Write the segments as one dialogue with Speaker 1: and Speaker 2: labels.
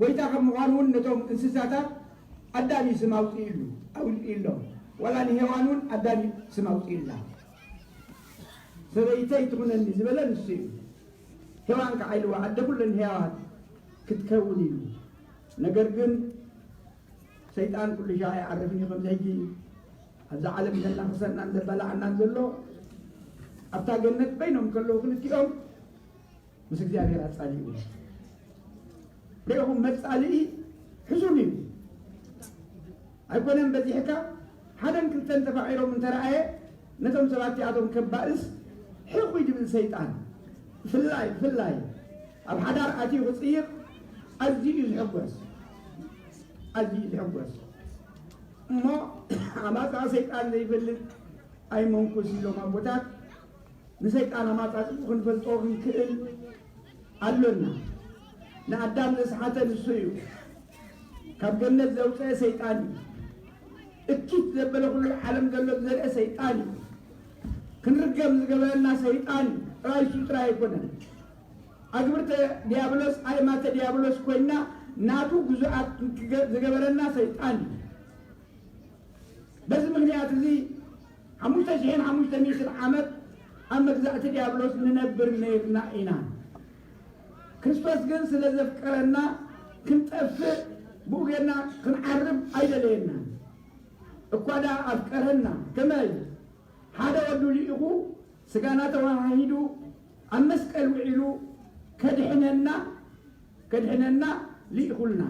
Speaker 1: ጎይታ ከምዃኑን ነቶም እንስሳታት አዳሚ ስም አውጥኢሉ አውልኢሎ ወላኒ ሔዋኑን አዳሚ ስም አውጥኢላ ሰበይተይ ትኹነኒ ዝበለ ንሱ እዩ ሔዋን ከዓይልዋ አደ ኩለን ሕያዋት ክትከውን ኢሉ ነገር ግን ሰይጣን ኩሉ ሻ አይዓርፍኒ ከምዚ ሕጂ ኣብዛ ዓለም ዘናኽሰናን ዘበላዕናን ዘሎ ኣብታ ገነት በይኖም ከለዉ ክልቲኦም ምስ እግዚኣብሔር ኣጻሊኡ ሪኢኹም መጻልኢ ሕዙን እዩ ኣይኮነን በዚሕካ ሓደን ክልተን ተፋቒሮም እንተረኣየ ነቶም ሰባት እዚኣቶም ከባእስ ሕቑ ድብል ሰይጣን ብፍላይ ኣብ ሓዳር ኣትዩ ክፅይቕ ኣዝዩ እዩ ዝሕጐስ እሞ ኣማፃ ሰይጣን ዘይፈልጥ ኣይመንኩስ ኢሎም ኣቦታት ንሰይጣን ኣማፃ ፅቡቕ ክንፈልጦ ክንክእል ኣሎና ንኣዳም ዘስሓተ ንሱ እዩ ካብ ገነት ዘውፅአ ሰይጣን እዩ እኪት ዘበለ ኩሉ ዓለም ዘሎ ዘርአ ሰይጣን እዩ ክንርገም ዝገበረና ሰይጣን እዩ ጥራይ እሱ ጥራይ ኣይኮነን ኣግብርተ ዲያብሎስ ኣእማተ ዲያብሎስ ኮይና ናቱ ጉዙኣት ዝገበረና ሰይጣን እዩ በዚ ምክንያት እዚ 5500 ዓመት ኣብ መግዛእቲ ዲያብሎስ ንነብር ነይርና ኢና ክርስቶስ ግን ስለ ዘፍቀረና ክንጠፍእ ብኡ ጌርና ክንዓርብ ኣይደለየና እኳዳ ኣፍቀረና ከመይ ሓደ ወዱ ልኢኹ ስጋና ተዋሂዱ ኣብ መስቀል ውዒሉ ከድሕነና ልኢኹልና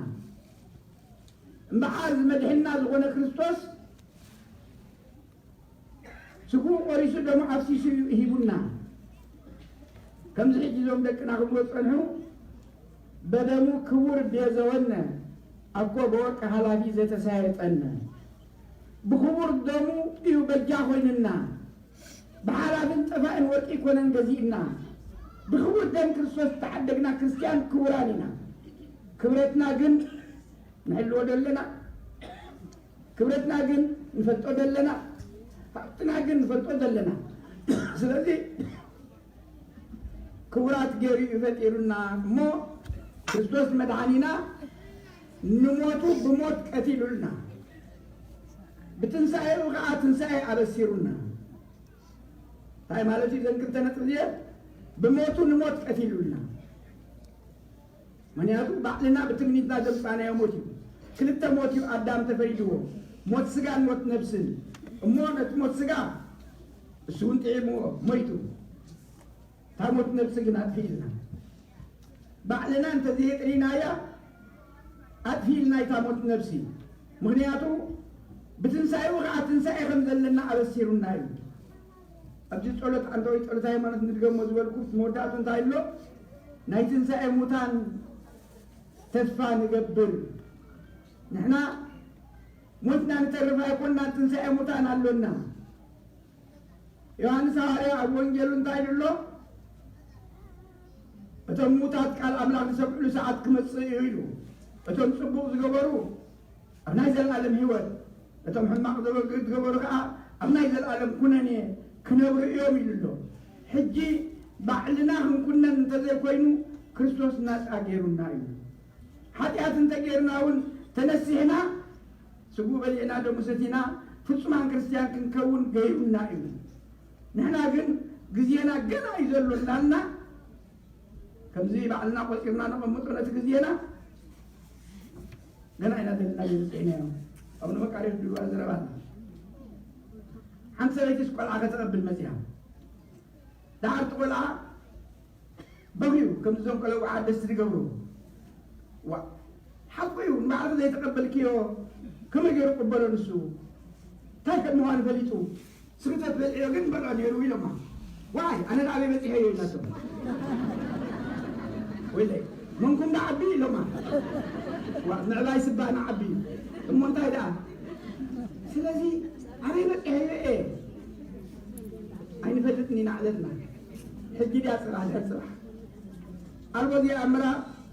Speaker 1: እምበዓር ዝመድሕና ዝኾነ ክርስቶስ ስጉኡ ቆሪሱ ደሞ ኣፍሲሱ ይሂቡና ከምዚ ሕጂ ዞም ደቅና ክብሎ ፀንሑ በደሙ ክቡር ቤዘወነ ኣኮ በወርቂ ሃላፊ ዘተሳየጠነ ብክቡር ደሙ እዩ በጃ ኮይንና ብሓላፍን ጠፋእን ወርቂ ኮነን ገዚእና ብክቡር ደም ክርስቶስ ተዓደግና ክርስቲያን ክቡራን ኢና ክብረትና ግን ንሕልዎ ደለና ክብረትና ግን ንፈልጦ ደለና ሃብትና ግን ንፈልጦ ዘለና ስለዚ ክቡራት ገይሩ ይፈጢሩና እሞ ክርስቶስ መድኃኒና ንሞቱ ብሞት ቀቲሉልና ብትንሣኤው ከዓ ትንሣኤ ኣበሲሩና እንታይ ማለት እዩ ዘን ክልተ ነጥብ እዚአ ብሞቱ ንሞት ቀቲሉልና ምክንያቱ ባዕልና ብትምኒትና ዘምፃናዮ ሞት እዩ ክልተ ሞት እዩ ኣዳም ተፈሪድዎ ሞት ስጋን ሞት ነፍስን እሞ ነቲ ሞት ስጋ እሱ እውን ጥዒምዎ ሞይቱ እታ ሞት ነፍሲ ግን ኣጥፊኢልና ባዕልና እንተዘየጥሪናያ ኣጥፊኢልና እታ ሞት ነፍሲ ምክንያቱ ብትንሣኤው ከዓ ትንሣኤ ከም ዘለና ኣበሲሩና እዩ ኣብዚ ጸሎት አንታዊ ጸሎት ሃይማኖት ንድገሞ ዝበልኩ መወዳእቱ እንታይ ኣሎ ናይ ትንሣኤ ሙታን ተስፋ ንገብር ንሕና ሞትና ንተርፍ ኣይኮንና ትንሣኤ ሙታን ኣሎና ዮሃንስ ሐዋርያ ኣብ ወንጌሉ እንታይ ኢሉ እቶም ሙታት ቃል ኣምላኽ ዝሰምዕሉ ሰዓት ክመጽእ እዩ ኢሉ እቶም ጽቡቕ ዝገበሩ ኣብ ናይ ዘለኣለም ህይወት እቶም ሕማቕ ዝገበሩ ከዓ ኣብ ናይ ዘለኣለም ኩነኔ ክነብሩ እዮም ኢሉ ኣሎ ሕጂ ባዕልና ክንኩነን እንተዘይኮይኑ ክርስቶስ ናፃ ገይሩና እዩ ሓጢኣት እንተገይርና እውን ተነሲሕና ስጉ በሊዕና ደሙ ሰቲና ፍጹማን ክርስቲያን ክንከውን ገይሩና እዩ ንሕና ግን ግዜና ገና እዩ ዘሎ እንዳልና ከምዚ ባዕልና ቆፂርና ነቐምጦ ነቲ ግዜና ገና ኢና ዘለና ይብፅዕና እዮም ኣብ ንመቃርዮ ድልዋ ዝረባና ሓንቲ ሰበይቲስ ቆልዓ ከተቐብል መፅያ ዳሓርቲ ቆልዓ በግዩ ከምዚ ዞም ቆልዓ ደስ ዝገብሩ ሓቂ እዩ ንባዕሉ ዘይተቐበልክዮ ከመይ ገይሩ ቅበሎ ንሱ እንታይ ከም ምዃኑ ፈሊጡ ስግተት በልዕዮ ግን በልዖ ነይሩ ኢሎማ ዋይ ኣነ ንዓበይ በፂሐ እዮ ኢላቶም ወይለይ መንኩም ንዓቢ ኢሎማ ምዕባይ ስባህ ንዓቢ እሞ እንታይ ደኣ ስለዚ ኣበይ በፂሐ እየ ኣይንፈልጥኒ ናዕለትና ሕጂ ድያ ፅራሕ ፅራሕ ኣልቦ እዚኣ እምራ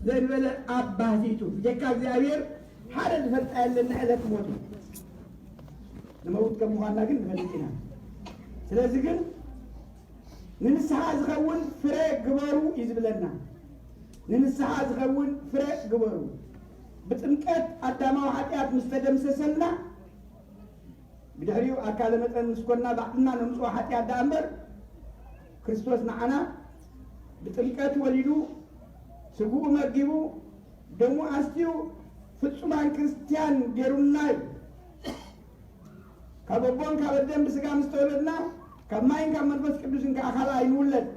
Speaker 1: ዘንበለ ኣባቲቱ ጀካ እግዚኣብሔር ሓደ ዝፈልጣ የለና ዕለት ሞቱ ንመውት ከም ምዃንና ግን ንፈልጥ ኢና ስለዚ ግን ንንስሓ ዝኸውን ፍረ ግበሩ እዩ ዝብለና ንንስሓ ዝኸውን ፍረ ግበሩ بتمكت أدموا حتيات مستدمسسنا بدهريو أكلمة مسكنا بعدنا نمسوا حتيات دامبر كريستوس معنا بتمكت وليدو سبوع مرجبو دمو أستيو ፍጹማን ክርስቲያን ገሩናይ ከበቦን ከበደም በስጋ መስተወለድና ከማይን ከመንፈስ ቅዱስን ከአካል አይንውለድ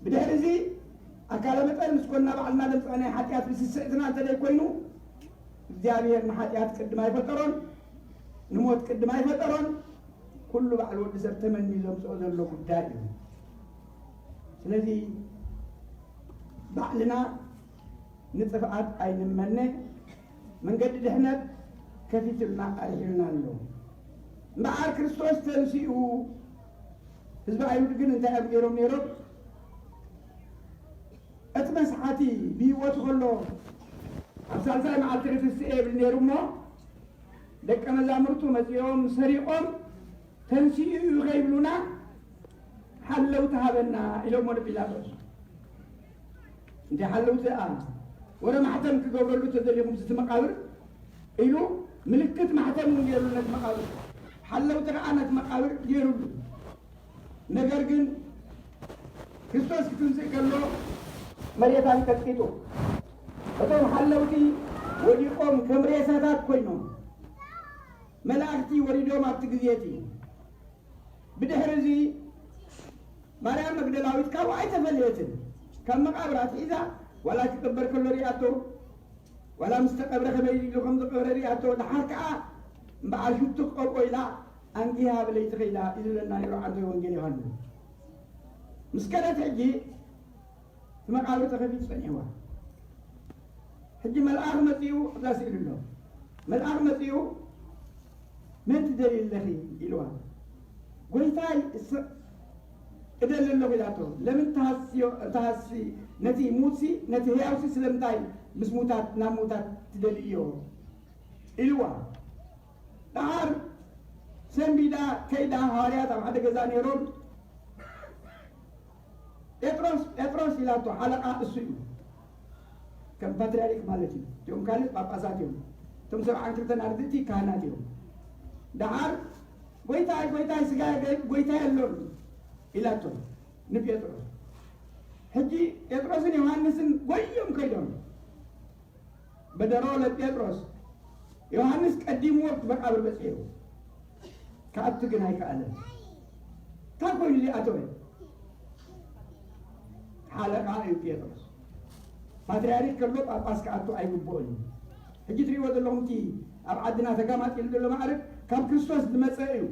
Speaker 1: በደረዚ አካለ መጠን ምስኮና ባልና ለምጻና ኃጢአት ብስስዕትና ተለይ ኮይኑ እግዚአብሔር ኃጢአት ቅድማ ይፈጠሮን ንሞት ቅድማ ይፈጠሮን ሁሉ ባል ወድ ሰብ ተመን ይዘምጾ ዘሎ ጉዳይ ስለዚህ ባልና ንጥፋት አይንመነ መንገድ ደህነት ከፊትና አይልና ነው ማር ክርስቶስ ተንሲኡ ህዝብ አይሁድ ግን እንታይ አብገሮም ነሮ እትመስሐቲ ቢወት ሁሉ አብሳልሳይ ማዕትሪፍ ሲኤብል ነሩሞ ደቀ መዛሙርቱ መጽዮም ሰሪቆም ተንሲኡ ይገይብሉና ሐለው ተሃበና ኢሎም ወደ ጲላጦስ እንደ ሐለው ተአ ወረ ማህተም ከገብረሉ ተደሊኩም ስትመቃብር ኢሉ ምልክት ማህተም ይየሉነት መቃብር ሐለው ተራአነት መቃብር ይሩሉ ነገር ግን ክርስቶስ ክትንስእ ከሎ መሬታን ቀጥቂጡ እቶም ሐለውቲ ወዲቆም ከምሬሳታት ኮይኑ መላእክቲ ወሪዶም ኣብቲ ግዜቲ ብድሕሪዚ ማርያም መግደላዊት ካብ ኣይተፈለየትን ካብ መቃብራት ሒዛ ولا تكبر كل رياته ولا مستقبر خبير لكم تقبر رياته لحركة بعشوت تقول إلى أنجيها بليت خيلا إذا لنا يروح عنده وانجلي عنه مسكنة حجي ثم قالوا تخفيت فنيوا حجي ملأخ مسيو لا سئل الله ملأخ مسيو من تدري اللخي إلوها قلتاي إذا لله بلاته لم تهسي نتي موسي نتي هياوسي سلمتاي مسموتات ناموتات تدليو إلوا دار سنبيدا كيدا هاريات أم هذا جزاني رول إتروس إلاتو حلقة السيو كم باتريك مالتي يوم كانت باباسات يوم ثم سبعة كرتنا أردتي كهنات يوم دار قويتاي سجاي قويتاي اللون إلاتو نبي إتروس هجي إتروسن يوحنسن قويهم كيدون بدرولة إتروس يوحنس قديم وقت مقابر بسيرو كأبتقن هاي كألا تاكوين اللي أتوين حالة عائل إتروس باترياريك كرلوب أباس كأتو أي ببولي هجي تري وذا لهم تي أبعدنا تقامات إلدو لما أعرف كم كريستوس دمسائيو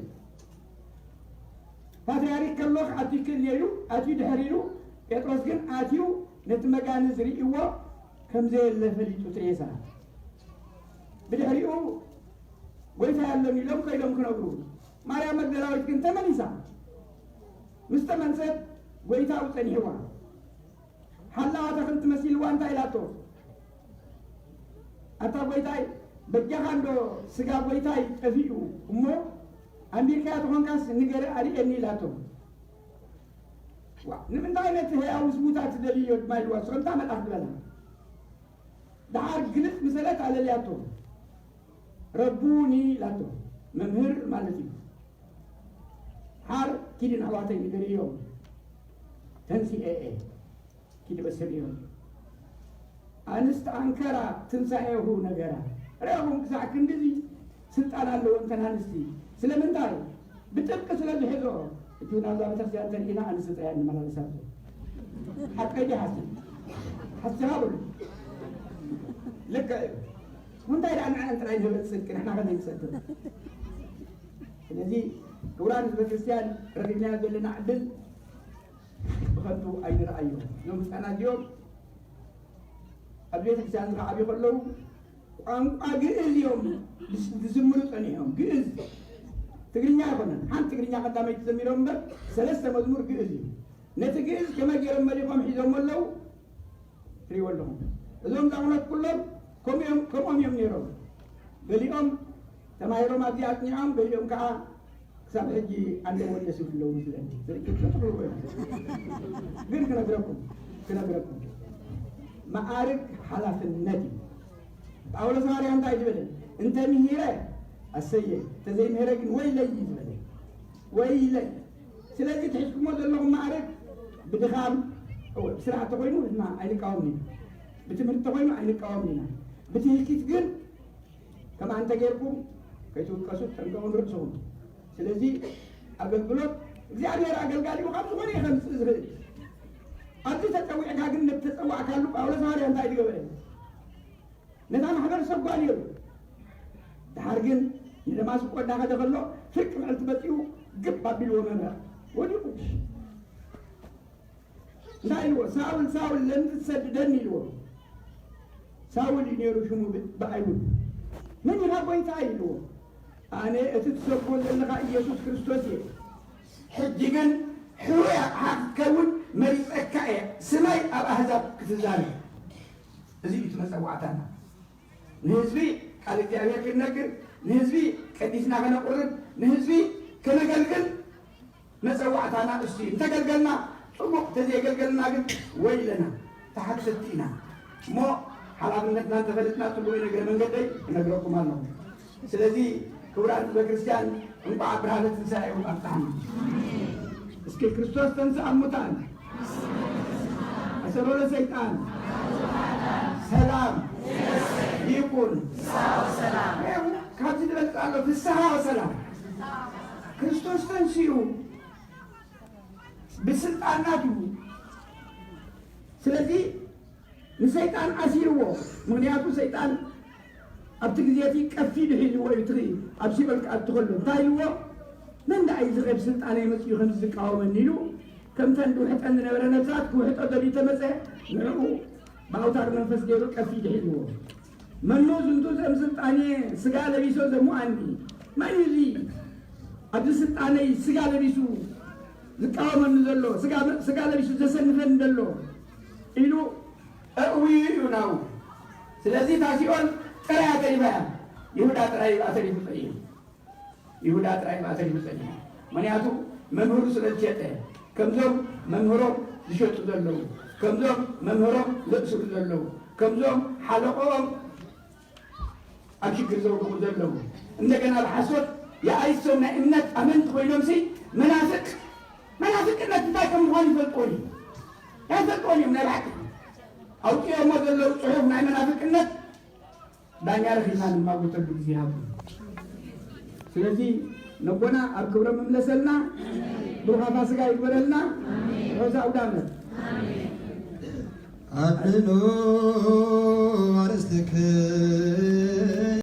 Speaker 1: باترياريك كرلوب أتي كل يلو أتي دهريلو ጴጥሮስ ግን አቲው ነትመጋን ዝሪእዎ ከምዘ ለፈሊጡ ትሬሳ ብድሕሪኡ ጎይታ ያለም ኢሎም ከኢሎም ክነግሩ ማርያም መግደላዊት ግን ተመሊሳ ምስተመንሰት ጎይታው ጸኒሕዋ ሓላዋ ተኽልቲ መሲልዋ እንታይ ኢላቶ ኣታ ጎይታይ በጃኻንዶ ስጋ ጎይታይ ጠፊኡ እሞ ኣሜሪካ ተኾንካስ ንገረ ኣሪኤኒ ኢላቶ نمن داينة هي أو زبوطات دليل ما يلوى سلطة ما تقبلها دعار قلت مسألة على لياتو ربوني لاتو ممهر مالتي حار كيدين حواتي نقري يوم تنسي ايه كيد بسر يوم أنست أنكرا تنسى ايه هو نقرا رأيهم كساع كندزي سلطان اللو انتنا نستي سلمن داي بتبقى سلال حزو يكون هذا بترجع ترينا عن سطحين من الرسالة حتى يجي حسن هقول لك من داير أنت رايح بتسكر إحنا قاعدين نسكر الذي قرآن الكريستيان رجعنا دلنا عدل بخلوا أين رأيه يوم أنا اليوم أبيت الإنسان رأبي خلوا أجهز اليوم بزمرت أنيهم جهز تقرينيا بنا هم تقرينيا قدامي تزميرهم بر ثلاثة مزمور جئزي نتجئز كما جرم مليهم حيزهم ولو فري ولهم إذن دعونا كلهم كم يوم نيرهم بليهم تما يوم أدي أتنيهم بليهم كا سامحجي عنده ولي يسوف الله مثلاً ذلك تقولوا غير كنا بركم ما أعرف حلاف النادي ጳውሎስ ሐዋርያ እንታይ ዝበለ እንተ ምሂረ አሰየ ተዘይ ምሂረ ግን ወይ ለይ ዝበለ ወይ ለይ ስለዚ ትሕዝኩሞ ዘለኹም ማዕረግ ብድኻም ብስርዓት ተኮይኑ ድማ ኣይንቃወምኒ ብትምህርቲ ተኮይኑ ኣይንቃወምኒ ኢና ብትህኪት ግን ከማ እንተ ጌርኩም ከይትውቀሱ ጠንቀቁን ርእስኹም ስለዚ ኣገልግሎት እግዚአብሔር ኣገልጋሊ ካብ ዝኾነ ይኸምፅእ ዝኽእል ኣብዚ ተፀዊዕካ ግን ነተፀዋዕካሉ ጳውሎስ ሐዋርያ እንታይ ዝገበረ ነታ ማሕበረሰብ ጓል ነይሩ ድሓር ግን ንደማስቆ እናኸደ ከሎ ፍርቂ ምዕልቲ መፂኡ ግብ ኣቢልዎ መምህር ወዲቁ እንታይ ኢልዎ ሳውል ሳውል ለምን ትሰድደኒ ኢልዎ ሳውል እዩ ነይሩ ሽሙ ብኣይሁድ መን ኢኻ ጎይታ ኢልዎ ኣነ እቲ ትሰብኮ ዘለኻ ኢየሱስ ክርስቶስ እየ ሕጂ ግን ሕሩያ ክትከውን መሪፀካ እየ ስማይ ኣብ ኣሕዛብ ክትዛረብ እዚ እዩ መፀዋዕታና ንህዝቢ ቃል እግዚአብሔር ክንነግር ንህዝቢ ቀዲስና ከነቁርብ ንህዝቢ ከነገልግል መፀዋዕታና እሱ እዩ እንተገልገልና ፅቡቅ ተዘየገልገልና ግን ወይለና ተሓተቲ ኢና እሞ ሓላፍነትና እንተፈለጥና ፅቡቅ ነገር መንገደይ እነግረኩም ኣለኹ ስለዚ ክቡራት በክርስቲያን እንኳዕ ብርሃነ ትንሣኤው ኣብፅሓና እስኪ ክርስቶስ ተንሥአ እሙታን አሰሮ ለሰይጣን ሰላም ይኩን ካብዚ ዝበልፅ ኣሎ ፍስሓ ወሰላም ክርስቶስ ተንሥኡ ብስልጣናቱ ስለዚ ንሰይጣን ኣሲርዎ ምክንያቱ ሰይጣን ኣብቲ ግዜቲ ቀፊሉ ሒዝዎ እዩ ትርኢ ኣብ ሲበልካ እትኸሎ እንታይ ኢልዎ መንዳይ ዝኸብ ስልጣነ መፅኡ ከም ዝቃወመኒ ኢሉ ከምተን ድውሕጠን ዝነበረ ነብሳት ክውሕጦ ደልዩ ተመፀ ንዕኡ ብኣውታር መንፈስ ገይሩ ቀፊሉ ሒዝዎ መኖ ዝንቱ ዘም ስልጣኔ ስጋ ለቢሶ ዘሙኣኒ መን እዚ ኣብዚ ስልጣነይ ስጋ ለቢሱ ዝቃወመኒ ዘሎ ስጋ ለቢሱ ዘሰንፈኒ ዘሎ ኢሉ ኣእውዩ እዩ ናው ስለዚ ታሲኦን ጥራይ ኣተሪፋያ ይሁዳ ጥራይ ኣተሪፉ ፀኒሑ ይሁዳ ጥራይ ኣተሪፉ ፀኒሑ ምክንያቱ መምህሩ ስለዝሸጠ ከምዞም መምህሮም ዝሸጡ ዘለዉ ከምዞም መምህሮም ዘእስሩ ዘለዉ ከምዞም ሓለቆም ኣብ ሽግር ዘውድቁ ዘለዉ እንደገና ብሓሶት የኣይሶም ናይ እምነት ኣመንቲ ኮይኖምሲ መናፍቅነት እንታይ ከም ምኳኑ ይፈልጥዎን እዩ ኣይፈልጥዎን እዮም ናይ ባዕቂ ኣውፅኦሞ ዘለዉ ፅሑፍ ናይ መናፍቅነት ዳኛ ረኺብና ንማጎተሉ ግዜ ሃቡ ስለዚ ነቦና ኣብ ክብረ መምለሰልና ብሩኻ ፋሲካ ይግበረልና ሮዛ ኣውዳመት
Speaker 2: አድኖ አርስትክሙ